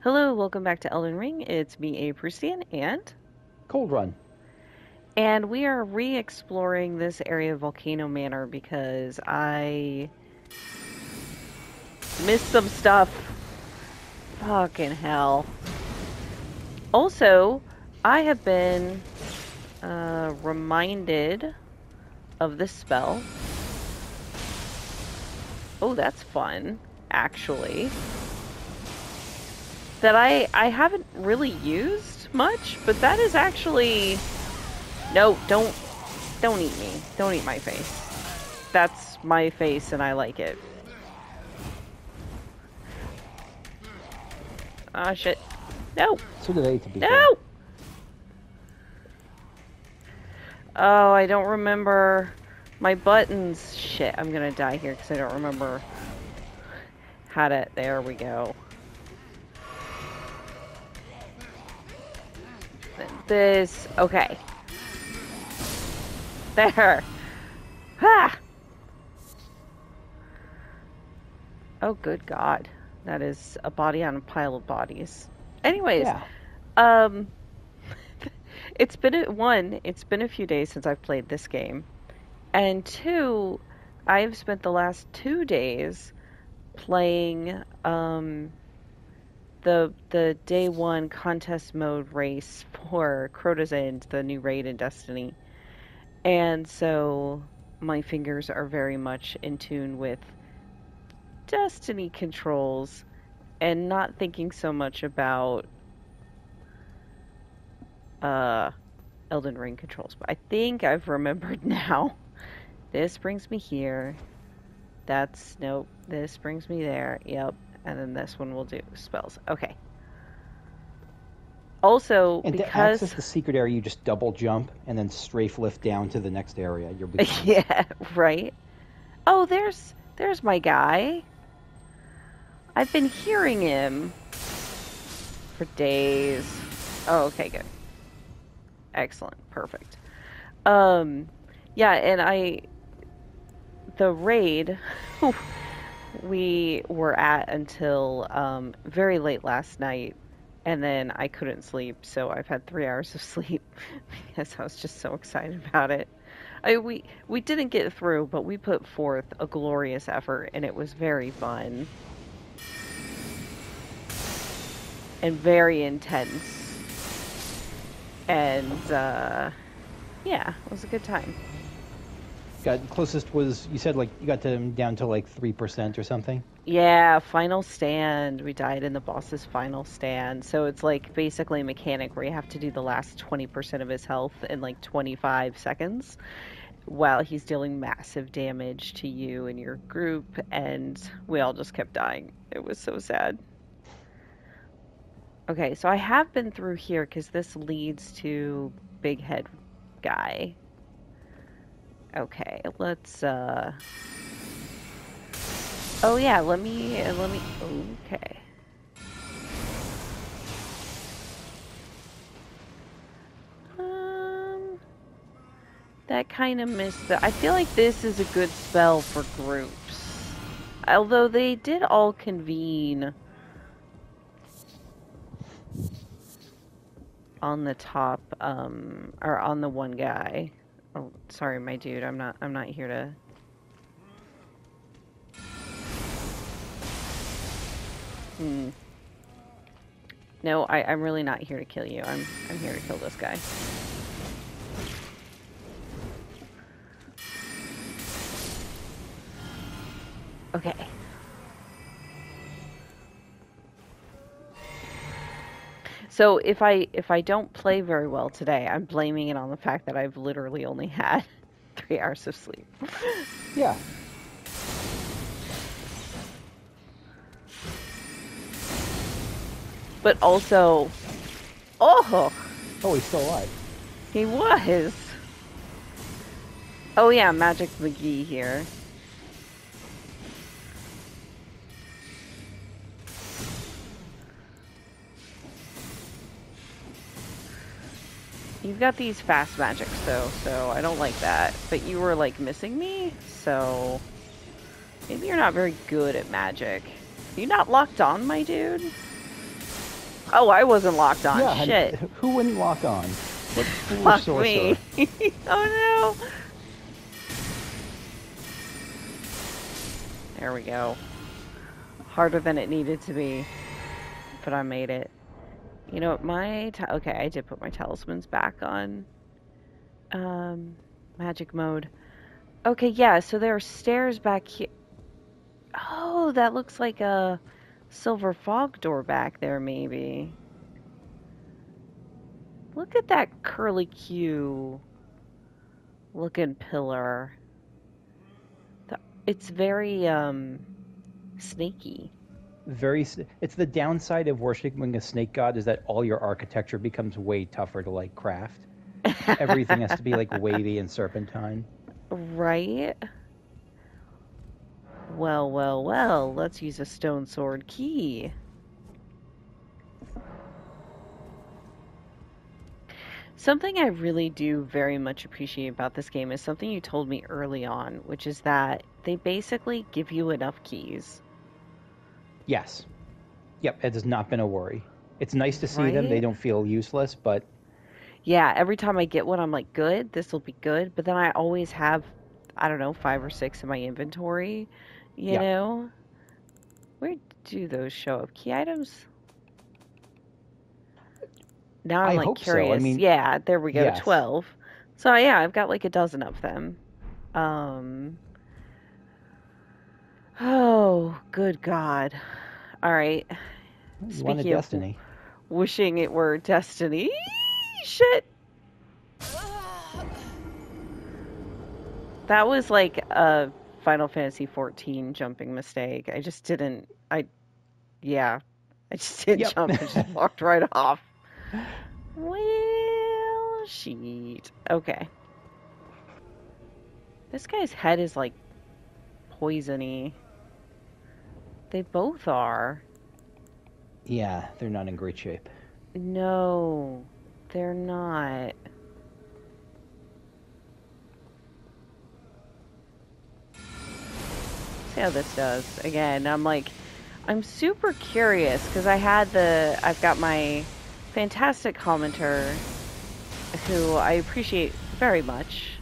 Hello, welcome back to Elden Ring. It's me, A. Prustian, Cold Run. and we are re-exploring this area of Volcano Manor because I missed some stuff. Fucking hell. Also, I have been reminded of this spell. Oh, that's fun, actually. That I haven't really used much, but that is actually no, don't eat me. Don't eat my face. That's my face and I like it. Ah, shit. No! So do they, to be fair. No! Oh, I don't remember my buttons. Shit, I'm gonna die here because I don't remember how to... There we go. This... Okay. There. Ha! Oh, good God. That is a body on a pile of bodies. Anyways, Yeah. um... it's been a few days since I've played this game. And two, I've spent the last 2 days playing the day one contest mode race for Crota's End, the new raid in Destiny. And so my fingers are very much in tune with Destiny controls and not thinking so much about uh Elden Ring controls. But I think I've remembered now. This brings me here. That's nope. This brings me there. Yep. And then this one will do spells. Okay. Also, And to access because the secret area, you just double jump and then strafe lift down to the next area. You'll be fine. yeah, right. Oh, there's my guy. I've been hearing him for days. Oh, okay, good. Excellent. Perfect. Um yeah, and the raid we were at until very late last night, and then I couldn't sleep, so I've had 3 hours of sleep because I was just so excited about it. We didn't get through, but we put forth a glorious effort, and it was very fun and very intense, and yeah, it was a good time. Got closest was you said like you got to down to like 3% or something. Yeah, final stand. We died in the boss's final stand. So it's like basically a mechanic where you have to do the last 20% of his health in like 25 seconds while he's dealing massive damage to you and your group. And we all just kept dying. It was so sad. Okay, so I have been through here because this leads to Big Head Guy. Okay, let's oh yeah, let me okay. Um that kind of missed the I feel like this is a good spell for groups. Although they did all convene on the top or on the one guy. Oh, sorry my dude. I'm not here to hmm. No, I'm really not here to kill you. I'm here to kill this guy. Okay. So if I don't play very well today, I'm blaming it on the fact that I've literally only had 3 hours of sleep. Yeah. But also, oh, Oh, he's still alive. he was. Oh yeah, Magic McGee here. You've got these fast magics though, so I don't like that. But you were like missing me, so maybe you're not very good at magic. You're not locked on, my dude? Oh, I wasn't locked on. Yeah, Shit. who wouldn't lock on? What foolish Fuck sorcerer? me. Oh no. There we go. Harder than it needed to be, but I made it. You know, okay, I did put my talismans back on magic mode. Okay, yeah, so there are stairs back here. Oh, that looks like a silver fog door back there, maybe. Look at that curly Q looking pillar. It's very, snaky. It's the downside of worshiping a snake god is that all your architecture becomes way tougher to like craft. Everything has to be like wavy and serpentine. Right? Well, well, well, let's use a stone sword key. Something I really do very much appreciate about this game is something you told me early on, which is that they basically give you enough keys. Yes. Yep, it has not been a worry. It's nice to see them. Right? They don't feel useless, but Yeah, every time I get one, I'm like, good, this will be good. But then I always have, I don't know, 5 or 6 in my inventory, you Yeah. know? Where do those show up? Key items? Now I'm I like hope so. I curious. mean, Yeah, there we go, yes. 12. So yeah, I've got like a dozen of them. Oh, good God. All right. You wanted Speaking of destiny. wishing it were destiny. Shit. That was like a Final Fantasy 14 jumping mistake. I just didn't. Yeah. I just didn't Yep. jump. I just walked right off. Well, shit. Okay. This guy's head is like poisony. They both are. Yeah, they're not in great shape. No, they're not. See how this does. Again, I'm super curious because I've got my fantastic commenter who I appreciate very much,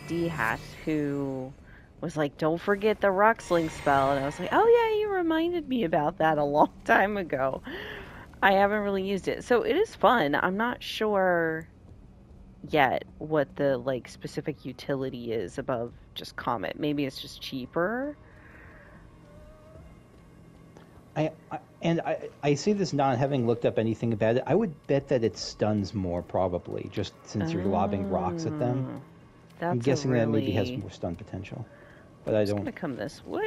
D-Hat, who was like, don't forget the Rocksling spell. And I was like, oh yeah, you reminded me about that a long time ago. I haven't really used it. So it is fun. I'm not sure yet what the like specific utility is above just Comet. Maybe it's just cheaper. I see this not having looked up anything about it. I would bet that it stuns more, probably, just since you're lobbing rocks at them. I'm guessing that maybe has more stun potential, but I don't. It's gonna come this way.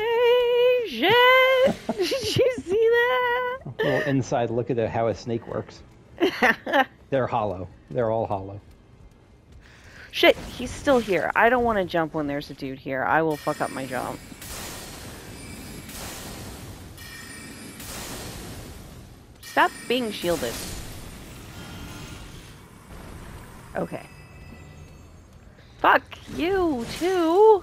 Shit! Did you see that? A little inside look at how a snake works. They're hollow. They're all hollow. Shit, he's still here. I don't want to jump when there's a dude here. I will fuck up my jump. Stop being shielded. Okay. Fuck you, too!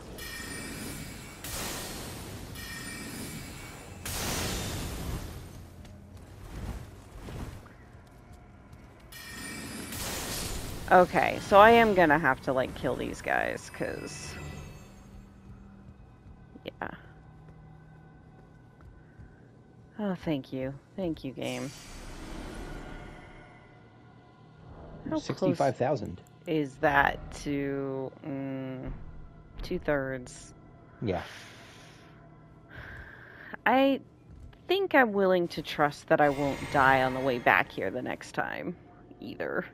Okay, so I am gonna have to, like, kill these guys, because... Yeah. Oh, thank you. Thank you, game. 65,000. Is that to... 2/3? Yeah. I think I'm willing to trust that I won't die on the way back here the next time, either.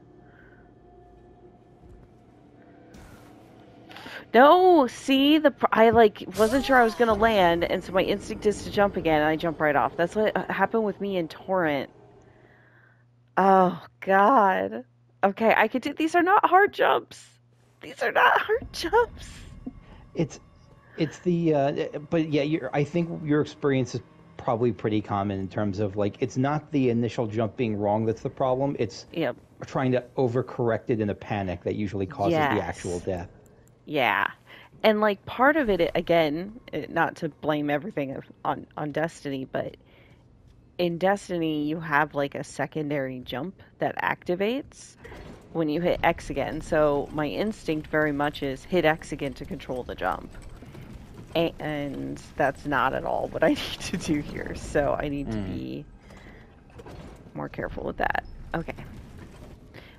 No, see, I like wasn't sure I was gonna land, and so my instinct is to jump again, and I jump right off. That's what happened with me in Torrent. Oh God. Okay, I could do. These are not hard jumps. These are not hard jumps. It's the but yeah, I think your experience is probably pretty common in terms of like it's not the initial jump being wrong that's the problem. It's trying to overcorrect it in a panic that usually causes the actual death. Yeah. And like part of it, again, not to blame everything on Destiny, but in Destiny, you have like a secondary jump that activates when you hit X again. So my instinct very much is hit X again to control the jump. And that's not at all what I need to do here. So I need to be more careful with that. Okay.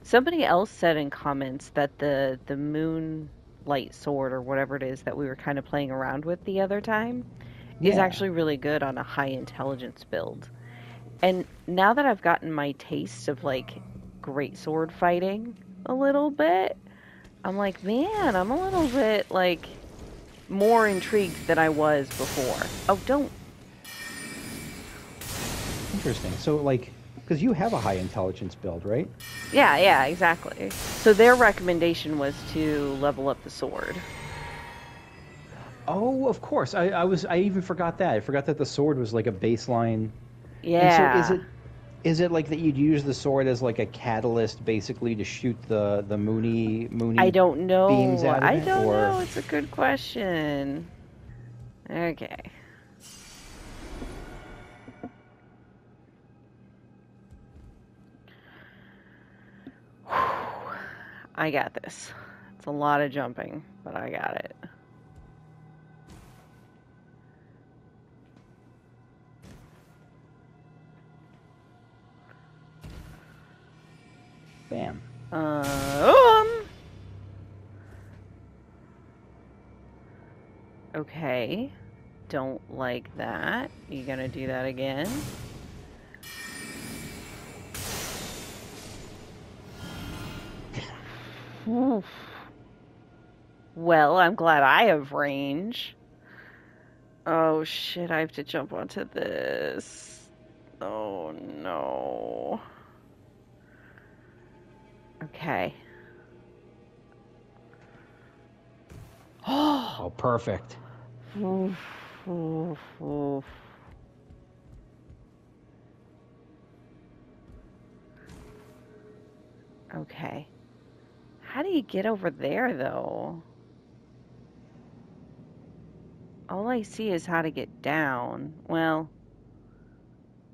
Somebody else said in comments that the Moonlight Sword or whatever it is that we were kind of playing around with the other time is actually really good on a high intelligence build. And now that I've gotten my taste of like great sword fighting a little bit, I'm like, man, I'm a little bit like more intrigued than I was before. Oh, don't. Interesting. So like, because you have a high intelligence build, right? Yeah, exactly. So their recommendation was to level up the sword. Oh, of course. I even forgot that. I forgot that the sword was like a baseline. Yeah. And so is it like that you'd use the sword as like a catalyst basically to shoot the moony I don't know. beams out of I it? don't know. It's a good question. Okay. I got this. It's a lot of jumping, but I got it. Bam. Okay. Don't like that. You gonna do that again? Oof. Well, I'm glad I have range. Oh shit, I have to jump onto this. Oh no. Okay. Oh, perfect. Oof, oof, oof. Okay. How do you get over there, though? All I see is how to get down. Well,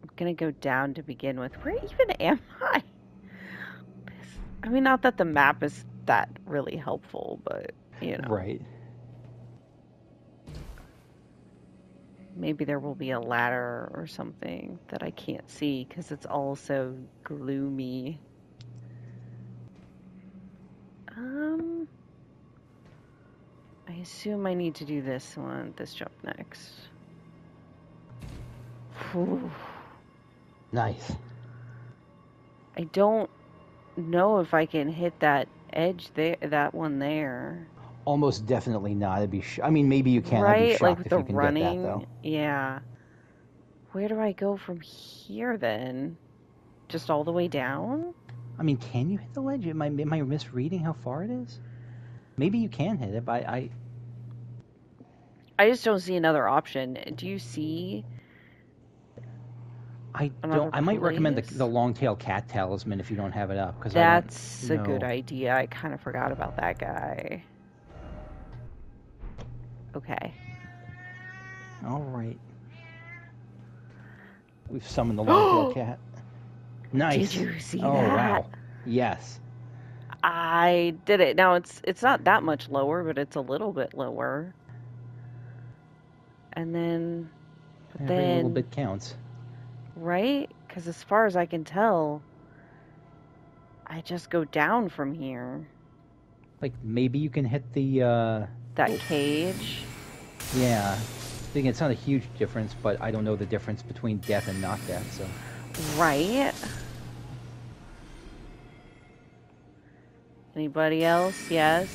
I'm gonna go down to begin with. Where even am I? I mean, not that the map is that really helpful, but, you know. Right. Maybe there will be a ladder or something that I can't see because it's all so gloomy. I assume I need to do this jump next. Whew. Nice. I don't know if I can hit that edge there, that one there. Almost definitely not. I mean, maybe you can. Right? I'd be shocked like with if the you can running. get that, though. Yeah. Where do I go from here then? Just all the way down? I mean, can you hit the ledge? Am I misreading how far it is? Maybe you can hit it, but I just don't see another option. Do you see? I don't. I might recommend the long-tail cat talisman if you don't have it up, because that's a good idea. I kind of forgot about that guy. Okay. All right. We've summoned the long-tail cat. Nice. Did you see that? Oh wow. Yes. I did it. Now it's not that much lower, but it's a little bit lower. And then Every little bit counts. Right? Because as far as I can tell, I just go down from here. Like, maybe you can hit the, that cage? Yeah. I think it's not a huge difference, but I don't know the difference between death and not death, so... Right? Anybody else? Yes?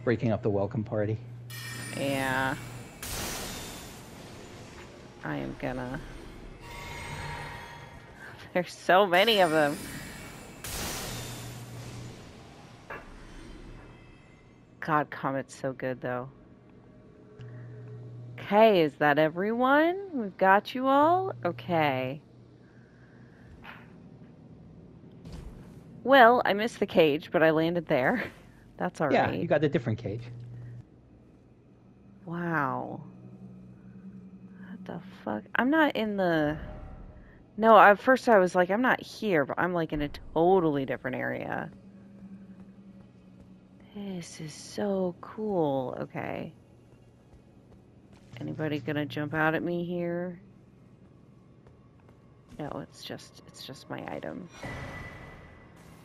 Breaking up the welcome party. Yeah. I am gonna... There's so many of them. God, Comet's so good, though. Okay, is that everyone? We've got you all? Okay. Well, I missed the cage, but I landed there. That's all right. Yeah, you got a different cage. Wow. the fuck? I'm not in the... No, at first I was like, I'm not here, but I'm like in a totally different area. This is so cool. Okay. Anybody gonna jump out at me here? No, it's just my item.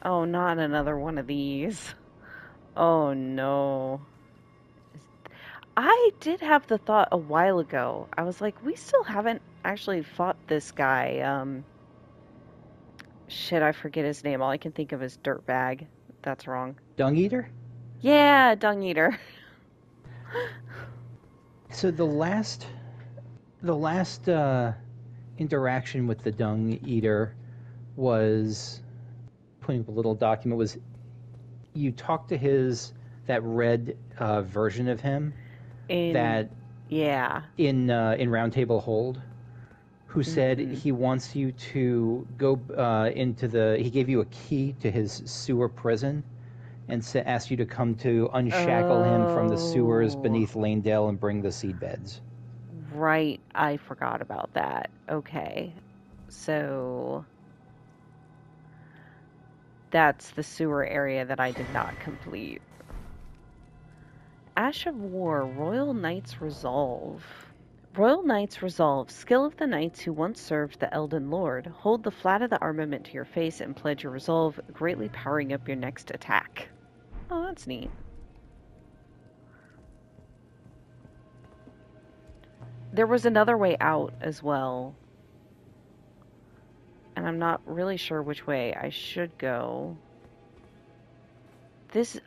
Oh, not another one of these. Oh no. I did have the thought a while ago. I was like, we still haven't actually fought this guy. Shit, I forget his name. All I can think of is Dirtbag. That's wrong. Dung Eater? Yeah, Dung Eater. So the last interaction with the Dung Eater was, putting up a little document, was you talked to that red version of him in Roundtable Hold, who said he wants you to go he gave you a key to his sewer prison and asked you to come to unshackle him from the sewers beneath Lanedale and bring the seedbeds. Right, I forgot about that. Okay, so that's the sewer area that I did not complete. Ash of War, Royal Knight's Resolve. Royal Knight's Resolve, skill of the knights who once served the Elden Lord. Hold the flat of the armament to your face and pledge your resolve, greatly powering up your next attack. Oh, that's neat. There was another way out as well. And I'm not really sure which way I should go.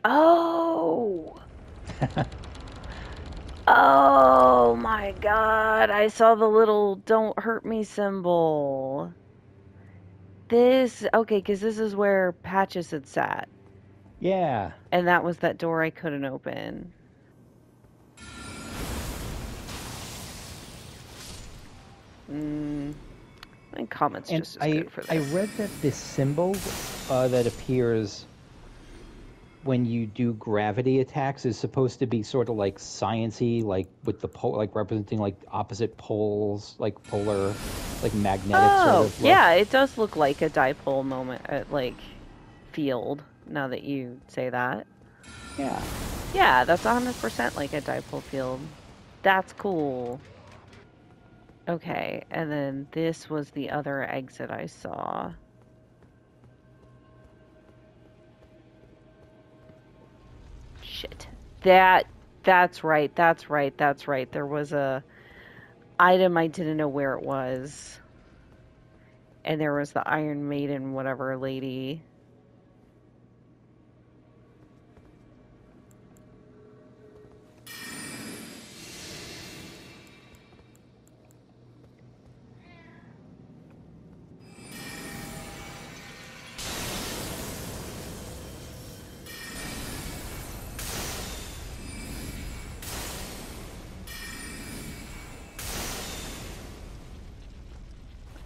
Oh! Oh my god, I saw the little don't hurt me symbol. Okay, because this is where Patches had sat. Yeah. And that was that door I couldn't open. I think comment's just as good for this. I read that this symbol that appears when you do gravity attacks is supposed to be sort of like science-y, like with the like representing like opposite poles, like polar, like magnetic sort of look. Yeah, it does look like a dipole moment, like field, now that you say that. Yeah. Yeah, that's 100% like a dipole field. That's cool. Okay, and then this was the other exit I saw. Shit. That's right. There was a item I didn't know where it was. And there was the Iron Maiden whatever lady.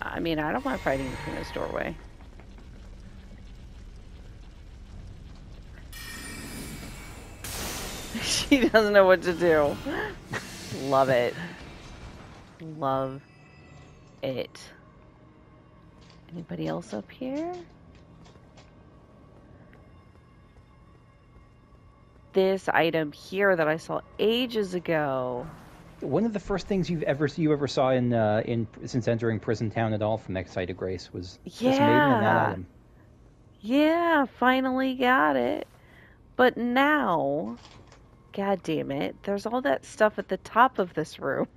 I mean, I don't mind fighting between this doorway. She doesn't know what to do. Love it. Love it. Anybody else up here? This item here that I saw ages ago. One of the first things you ever saw in since entering Prison Town at all from that Site of Grace was this maiden and that item. Yeah, finally got it. But now, god damn it, there's all that stuff at the top of this room.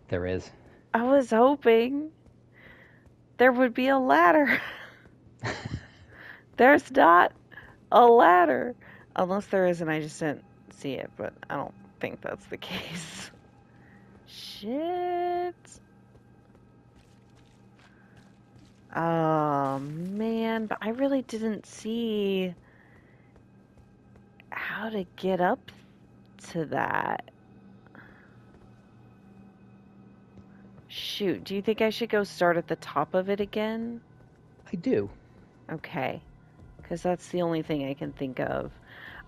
There is. I was hoping there would be a ladder. There's not a ladder. Unless there is and I just didn't see it, but I don't think that's the case. Shit. Oh man, but I really didn't see how to get up to that. Shoot, do you think I should go start at the top of it again? I do. Okay, because that's the only thing I can think of.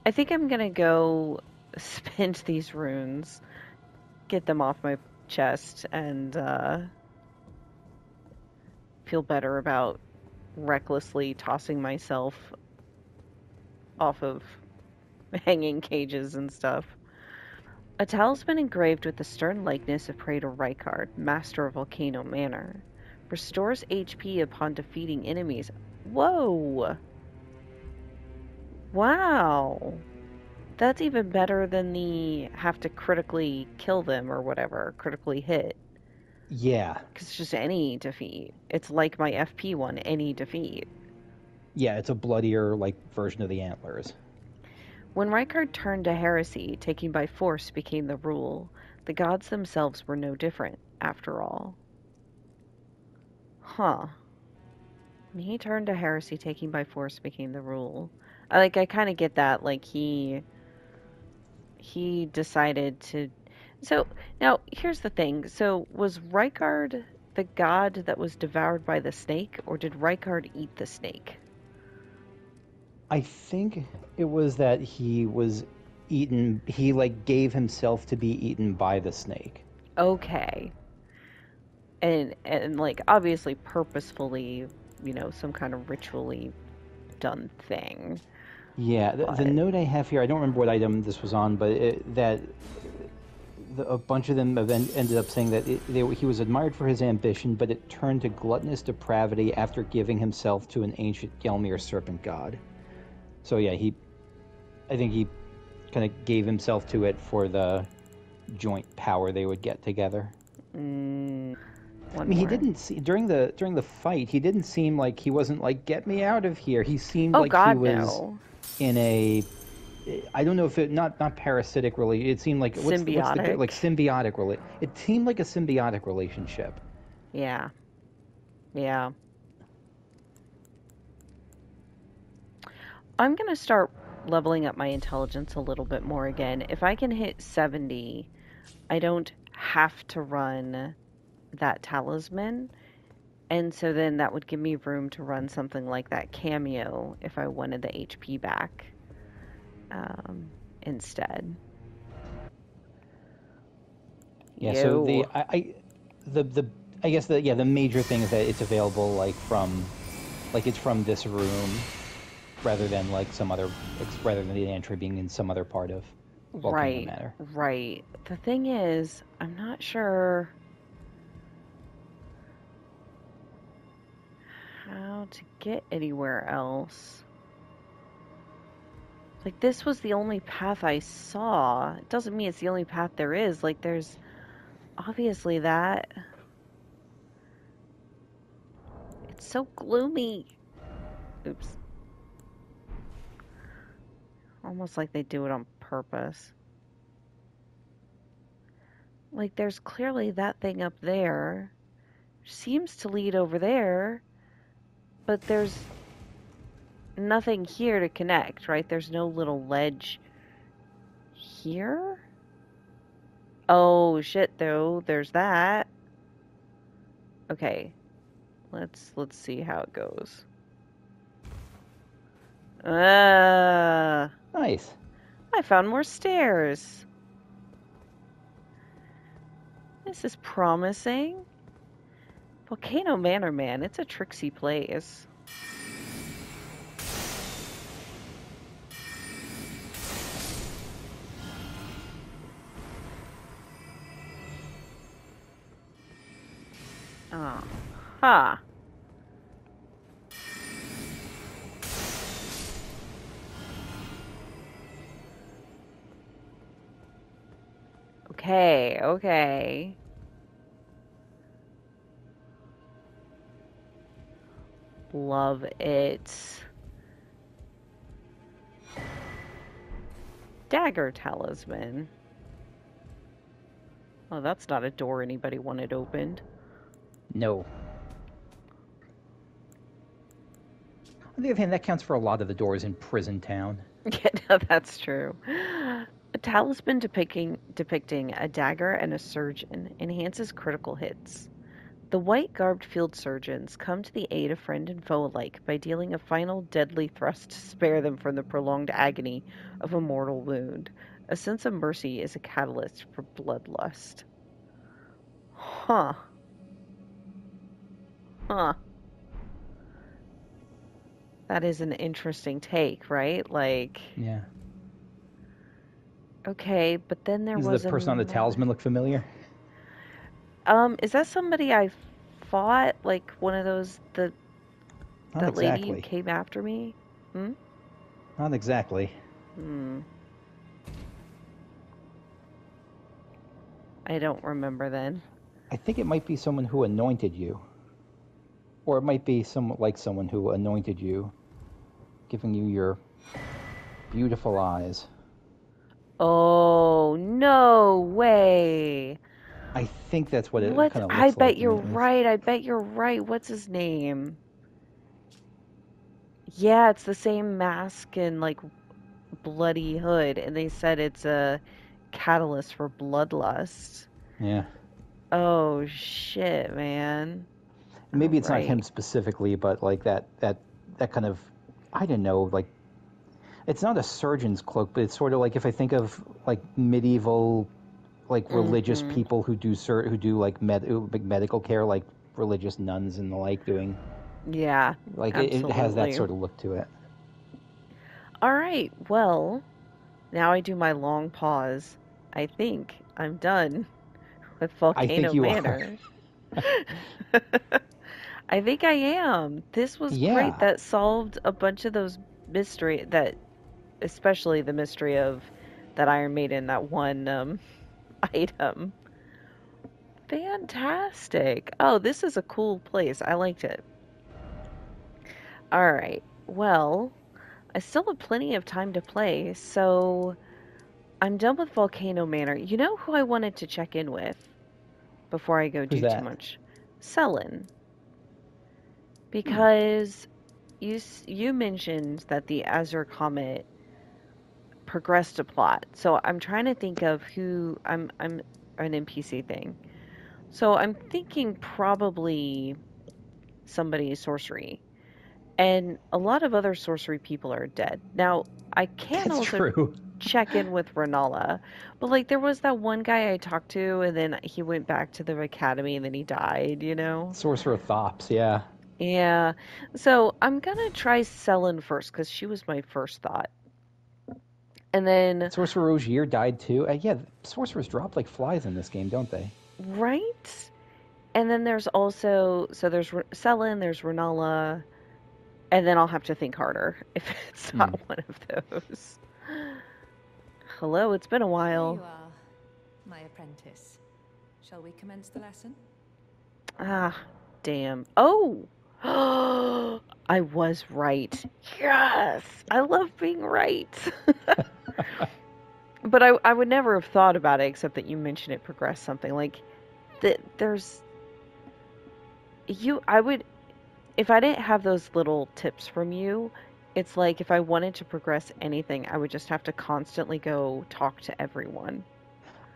I think I'm gonna go spend these runes, get them off my chest and feel better about recklessly tossing myself off of hanging cages and stuff. A talisman engraved with the stern likeness of Praetor Rykard, master of Volcano Manor. Restores HP upon defeating enemies. Whoa! Wow! That's even better than the have to critically kill them or whatever, critically hit. Yeah. Because it's just any defeat. It's like my FP one, any defeat. Yeah, it's a bloodier, like, version of the antlers. When Rykard turned to heresy, taking by force became the rule. The gods themselves were no different, after all. Huh. When he turned to heresy, taking by force became the rule. I kind of get that. Like, he decided to... So, now, here's the thing. So, was Rykard the god that was devoured by the snake, or did Rykard eat the snake? I think it was that he was eaten, he, like, gave himself to be eaten by the snake. Okay. And like, obviously purposefully, you know, some kind of ritually done thing. Yeah, the note I have here, I don't remember what item this was on, but a bunch of them ended up saying that he was admired for his ambition, but it turned to gluttonous depravity after giving himself to an ancient Gelmir serpent god. So yeah, I think he kind of gave himself to it for the joint power they would get together. I mean, he didn't see during the fight. He didn't seem like he wasn't like, get me out of here. He seemed like he was in a, I don't know if it not parasitic really. It seemed like symbiotic. Like symbiotic It seemed like a symbiotic relationship. Yeah. Yeah. I'm going to start leveling up my intelligence a little bit more again. If I can hit 70, I don't have to run that talisman. And so then that would give me room to run something like that cameo if I wanted the HP back instead. Yeah, so I guess the major thing is that it's available like it's from this room rather than the entry being in some other part of Volcano Manor. Right. The thing is, I'm not sure how to get anywhere else. Like, this was the only path I saw. It doesn't mean it's the only path there is. Like, there's obviously that. It's so gloomy. Oops. Almost like they do it on purpose. Like, there's clearly that thing up there. Seems to lead over there. But there's nothing here to connect, right? There's no little ledge here? Oh, shit, though. There's that. Okay. Let's see how it goes. Nice. I found more stairs. This is promising. Volcano Manor, man. It's a tricksy place. Ha. Okay. Love it. Dagger talisman. Oh, that's not a door anybody wanted opened. No. On the other hand, that counts for a lot of the doors in Prison Town. Yeah, no, that's true. A talisman depicting a dagger and a surgeon enhances critical hits. The white-garbed field surgeons come to the aid of friend and foe alike by dealing a final deadly thrust to spare them from the prolonged agony of a mortal wound. A sense of mercy is a catalyst for bloodlust. Huh. Huh. That is an interesting take, right? Like, Yeah. okay, but then there Does the was person on the another. talisman look familiar? Is that somebody I fought? Like one of those Not that lady who exactly. came after me? Hmm? Not exactly. Hmm. I don't remember then. I think it might be someone who anointed you. Or it might be someone who anointed you, giving you your beautiful eyes. Oh, no way. I think that's what it What's kind of I looks like bet to you're me. right. I bet you're right. What's his name? Yeah, it's the same mask and like bloody hood, and they said it's a catalyst for bloodlust. Yeah. Oh shit, man. All Maybe it's not him right. specifically, but like that kind of, I don't know, like it's not a surgeon's cloak, but it's sort of like if I think of like medieval, like religious Mm-hmm. people who do like medical care, like religious nuns and the like doing, Yeah, like it has that absolutely. sort of look to it. All right. Well, now I do my long pause. I think I'm done with I think Volcano you are. Manor. I think I am. This was great. Yeah. That solved a bunch of those especially the mystery of that Iron Maiden, that one item. Fantastic. Oh, this is a cool place. I liked it. All right. Well, I still have plenty of time to play, so I'm done with Volcano Manor. You know who I wanted to check in with before I go Who's do too that? much? Selen, Hmm. because you mentioned that the Azure Comet progressed a plot. So I'm trying to think of who I'm an NPC thing. So I'm thinking probably somebody sorcery. And a lot of other sorcery people are dead. Now, I can That's also true. check in with Renala, but like there was that one guy I talked to and then he went back to the academy and then he died, you know? Sorcerer Thops, yeah. Yeah. So I'm gonna try Selen first because she was my first thought. And then, Sorcerer Ogier died too. Yeah, sorcerers drop like flies in this game, don't they? right? And then there's also, so there's Selen, there's Renala, and then I'll have to think harder if it's Hmm. not one of those. Hello, it's been a while. Here you are, my apprentice. Shall we commence the lesson? Ah, damn. Oh! I was right. Yes! I love being right. But I would never have thought about it except that you mentioned it progressed something. Like, there's. I would. If I didn't have those little tips from you, it's like if I wanted to progress anything, I would just have to constantly go talk to everyone.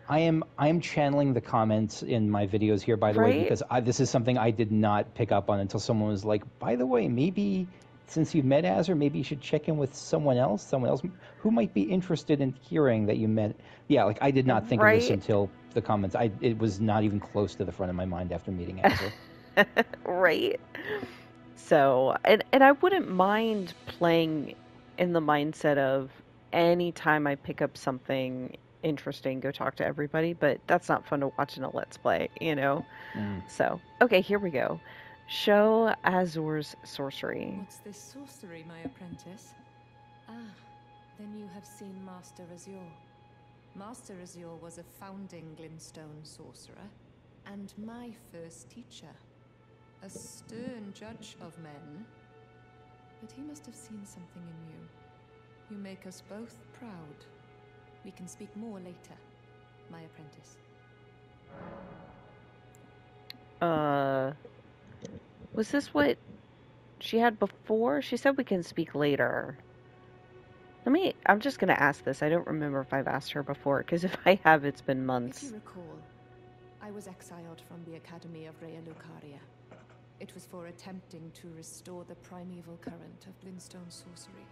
I am channeling the comments in my videos here, by the way, Right? because this is something I did not pick up on until someone was like, by the way, maybe since you've met Azure, maybe you should check in with someone else who might be interested in hearing that you met. Yeah, like I did not think of this Right? until the comments. It was not even close to the front of my mind after meeting Azure. Right? So, and I wouldn't mind playing in the mindset of anytime I pick up something interesting, go talk to everybody, but that's not fun to watch in a Let's Play, you know? Mm. So, okay, here we go. Show Azur's sorcery. What's this sorcery, my apprentice? Ah, then you have seen Master Azure. Master Azure was a founding Glintstone sorcerer, and my first teacher. A stern judge of men. But he must have seen something in you. You make us both proud. We can speak more later, my apprentice. Was this what she had before? She said we can speak later. I'm just gonna ask this. I don't remember if I've asked her before, because if I have, it's been months. If you recall, I was exiled from the Academy of Raya Lucaria. It was for attempting to restore the primeval current of Glintstone sorcery.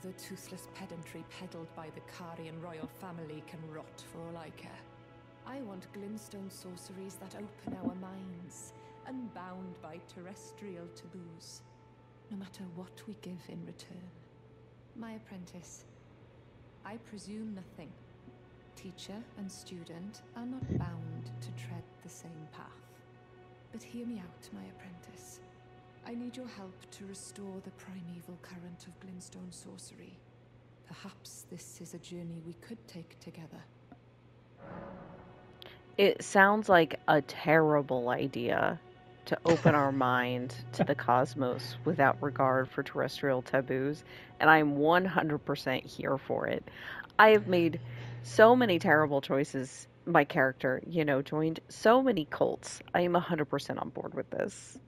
The toothless pedantry peddled by the Carian royal family can rot for all I care. I want glintstone sorceries that open our minds, unbound by terrestrial taboos, no matter what we give in return. My apprentice, I presume nothing. Teacher and student are not bound to tread the same path. But hear me out, my apprentice. I need your help to restore the primeval current of glintstone sorcery. Perhaps this is a journey we could take together. It sounds like a terrible idea to open our mind to the cosmos without regard for terrestrial taboos, and I'm 100% here for it. I have made so many terrible choices. My character, joined so many cults. I am 100% on board with this.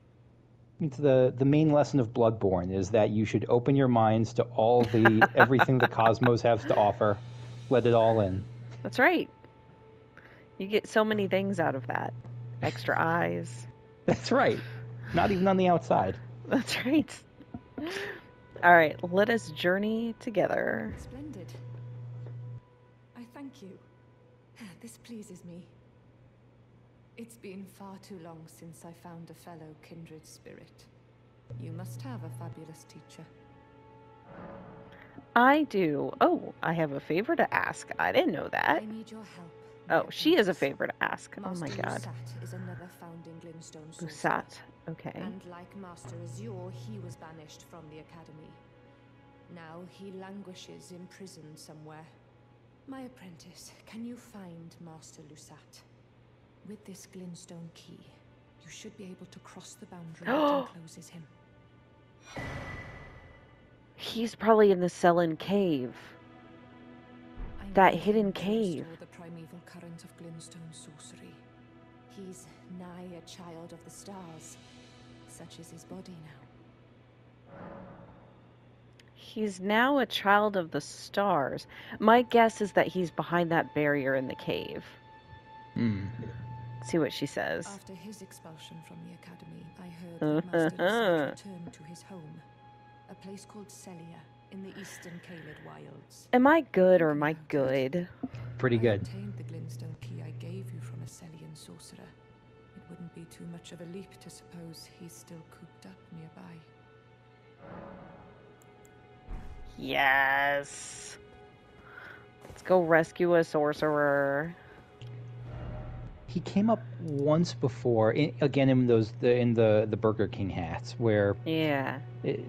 It's the main lesson of Bloodborne is that you should open your minds to all the everything the cosmos has to offer. Let it all in. That's right. You get so many things out of that. Extra eyes. That's right. Not even on the outside. That's right. All right, let us journey together. Splendid. I thank you. This pleases me. It's been far too long since I found a fellow kindred spirit. You must have a fabulous teacher. I do. Oh, I have a favor to ask. I didn't know that. I need your help. Oh, she is a favor to ask. Master Oh my god. Lusat is another founding glintstone sorcerer. Lusat. Okay. And like Master Azure, he was banished from the academy. Now he languishes in prison somewhere. My apprentice, can you find Master Lusat? With this glintstone key, you should be able to cross the boundary that encloses him. He's probably in the Selin cave. That hidden cave. The primeval current of glintstone sorcery. He's nigh a child of the stars. Such is his body now. He's now a child of the stars. My guess is that he's behind that barrier in the cave. See what she says. After his expulsion from the academy, I heard that Master Lusat returned to his home, a place called Celia in the eastern Caelid wilds. Am I good or am I good? Pretty good. I obtained the glintstone key I gave you from a Celian sorcerer. It wouldn't be too much of a leap to suppose he's still cooped up nearby. Yes. Let's go rescue a sorcerer. He came up once before, again in the Burger King hats, where yeah, I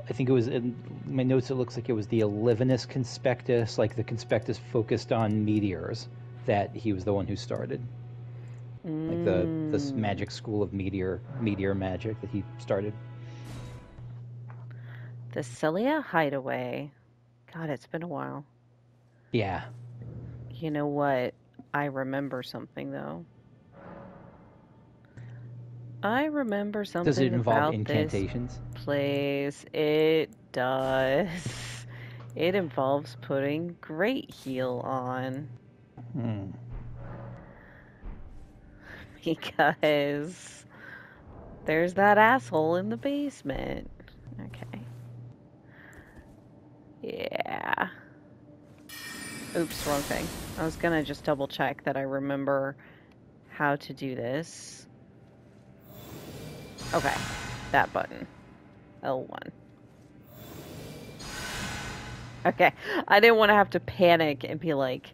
think it was in my notes. It looks like it was the Elivinus Conspectus, like the Conspectus focused on meteors. That he was the one who started, like this magic school of meteor magic that he started. The Celia Hideaway. God, it's been a while. Yeah. You know what? I remember something, though. I remember something about Does it involve incantations? This place. It does. It involves putting Great Heal on. Because there's that asshole in the basement. Okay. Yeah. Oops, wrong thing. I was gonna just double check that I remember how to do this. Okay, that button. L1. Okay, I didn't want to have to panic and be like,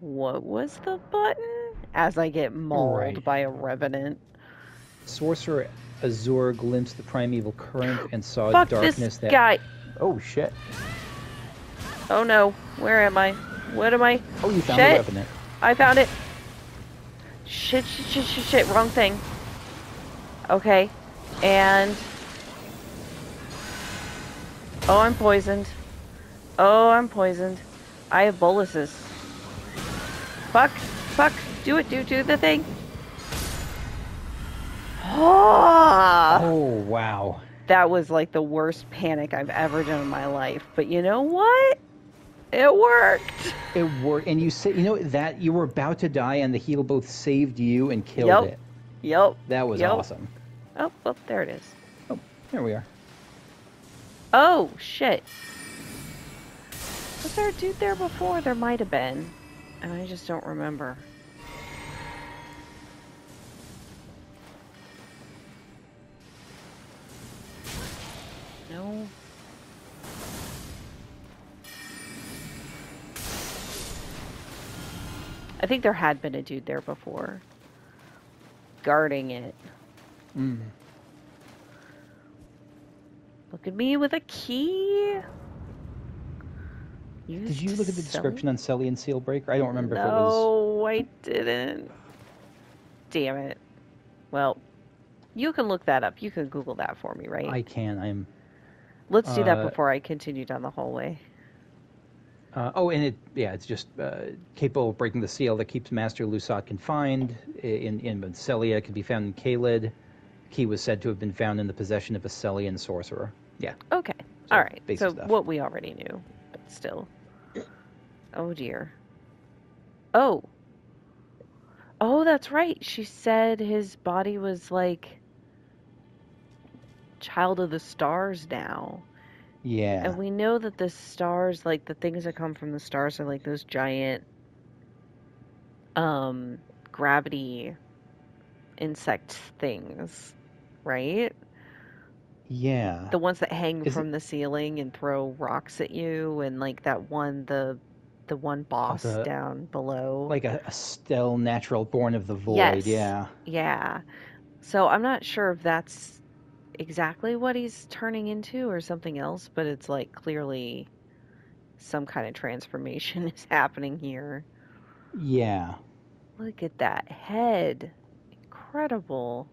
what was the button? As I get mauled by a revenant. Sorcerer Azure glimpsed the primeval current and saw Fuck darkness this that... guy! Oh, shit. Oh no, where am I? What am I? Oh, you found shit. the revenant. I found it. Shit, wrong thing. Okay, and... Oh, I'm poisoned. I have boluses. Fuck, do it, do the thing. Oh, wow. That was like the worst panic I've ever done in my life. But you know what? It worked. It worked. And you said, that you were about to die and the heal both saved you and killed it. Yep. That was awesome. Oh, well, there it is. Oh, there we are. Oh, shit. Was there a dude there before? There might have been. And I just don't remember. No. I think there had been a dude there before. Guarding it. Mm. Look at me with a key. Did you look at the description on Sellian Sealbreaker? I don't remember if it was... No, I didn't. Damn it. Well, you can look that up. You can Google that for me, right? I can. Let's do that before I continue down the hallway. It's just capable of breaking the seal that keeps Master Lusat confined. In Sellia, can be found in Caelid. The key was said to have been found in the possession of a Sellian sorcerer. Yeah. Okay. So, all right. So stuff. What we already knew, but still. Oh dear. Oh, that's right. She said his body was like child of the stars now. Yeah. And we know that the stars, like the things that come from the stars, are like those giant gravity insect things, right? Yeah. The ones that hang from the ceiling and throw rocks at you, and like that one, the one boss down below. Like a still natural born of the void, yes. Yeah. So I'm not sure if that's exactly what he's turning into or something else, but it's like clearly some kind of transformation is happening here. Yeah. Look at that head. Incredible.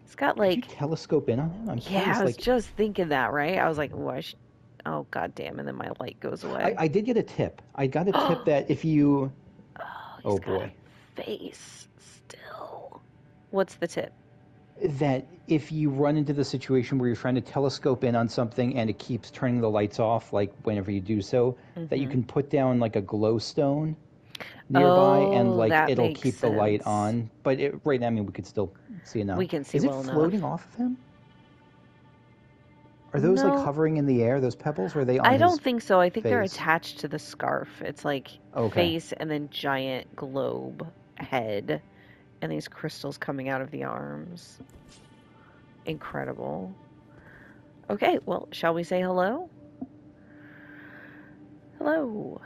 It's got like... Could you telescope in on him? I was just thinking that, right? I was like, oh, god damn, and then my light goes away. I did get a tip. I got a tip that if you... Oh boy. Face still. What's the tip? That if you run into the situation where you're trying to telescope in on something and it keeps turning the lights off, like whenever you do so, that you can put down like a glowstone nearby and like it'll keep the light on. But right now, I mean, we could still see enough. We can see well enough. Is it floating off of him? Are those like hovering in the air, those pebbles? Or are they on I don't think so. I think face? They're attached to the scarf. It's like face and then giant globe head. And these crystals coming out of the arms. Incredible. Okay, well, shall we say hello? Hello.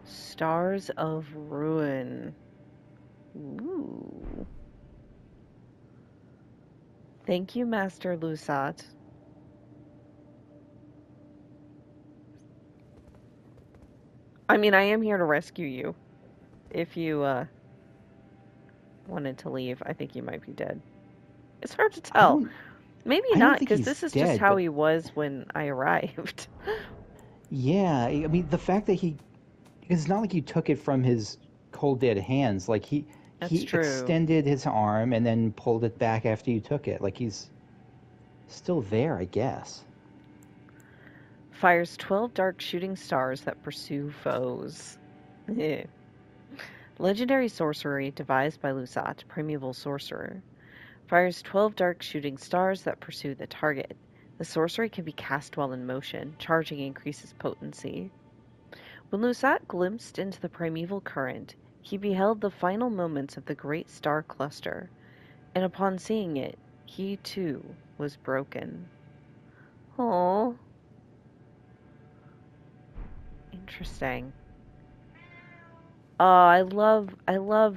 Stars of Ruin. Ooh. Thank you, Master Lusat. I mean, I am here to rescue you. If you wanted to leave, I think you might be dead. It's hard to tell. Maybe not, because this is just how he was when I arrived. Yeah, I mean, the fact that it's not like you took it from his cold dead hands. Like he extended his arm and then pulled it back after you took it. Like he's still there, I guess. Fires 12 dark shooting stars that pursue foes. Legendary sorcery devised by Lusat, primeval sorcerer. Fires 12 dark shooting stars that pursue the target. The sorcery can be cast while in motion. Charging increases potency. When Lusat glimpsed into the primeval current, he beheld the final moments of the great star cluster, and upon seeing it, he too was broken. Aww. Interesting. I love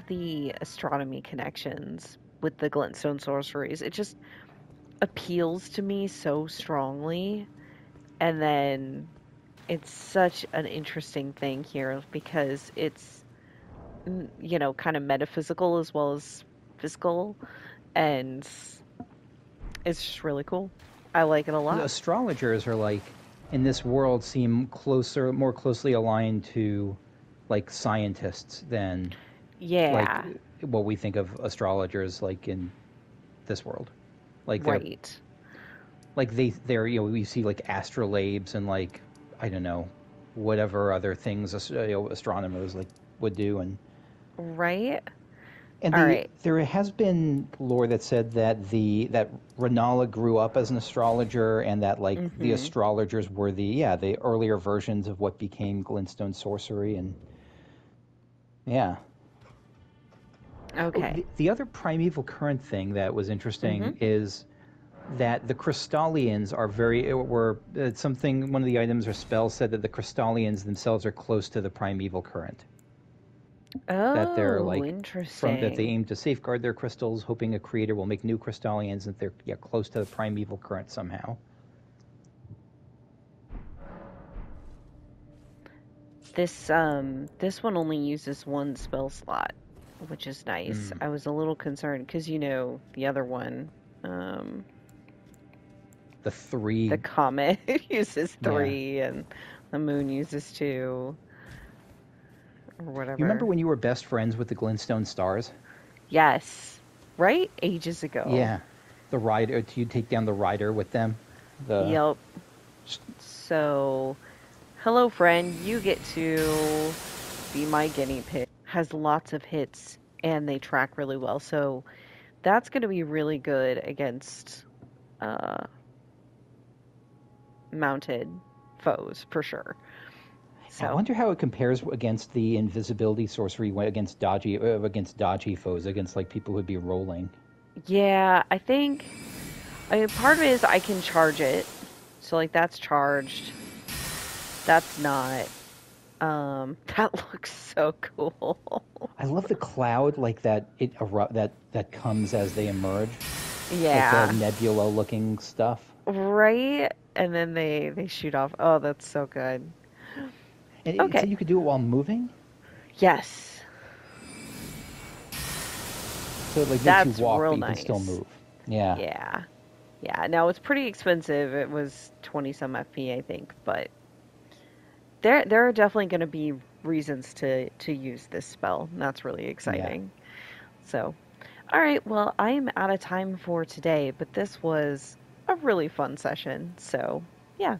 the astronomy connections with the glintstone sorceries. It just appeals to me so strongly, and then it's such an interesting thing here because it's, you know, kind of metaphysical as well as physical, and it's just really cool. I like it a lot. The astrologers are like, in this world, seem more closely aligned to like scientists than like what we think of astrologers like in this world. Like they're you know, we see like astrolabes and like, I don't know, whatever other things astronomers like would do. And and there has been lore that said that that Rennala grew up as an astrologer, and that like the astrologers were the earlier versions of what became glintstone sorcery. And Okay. The other primeval current thing that was interesting is that the Crystallians are one of the items or spells said that the Crystallians themselves are close to the primeval current. Oh, that they're interesting. That they aim to safeguard their crystals, hoping a creator will make new Crystallians, and they're close to the primeval current somehow. This one only uses one spell slot, which is nice. I was a little concerned because the other one, the 3, the comet uses 3, and the moon uses 2, or whatever. You remember when you were best friends with the Glintstone Stars? Yes, right? Ages ago. Yeah, the rider. You take down the rider with them. Yep. So, hello, friend. You get to be my guinea pig. Has lots of hits, and they track really well. So, that's going to be really good against mounted foes, for sure. So. I wonder how it compares against the invisibility sorcery against dodgy foes, against people who'd be rolling. Yeah, I think part of it is I can charge it. So that's charged. That's not. That looks so cool. I love the cloud that comes as they emerge. Yeah. The nebula-looking stuff. Right? And then they shoot off. Oh, that's so good. And okay. So you could do it while moving? Yes. So it makes you walk, but you can still move. Yeah. Yeah. Yeah. Now it's pretty expensive. It was 20 some FP, I think, but there are definitely going to be reasons to use this spell. That's really exciting. Yeah. So, all right. Well, I'm out of time for today, but this was a really fun session. So, yeah.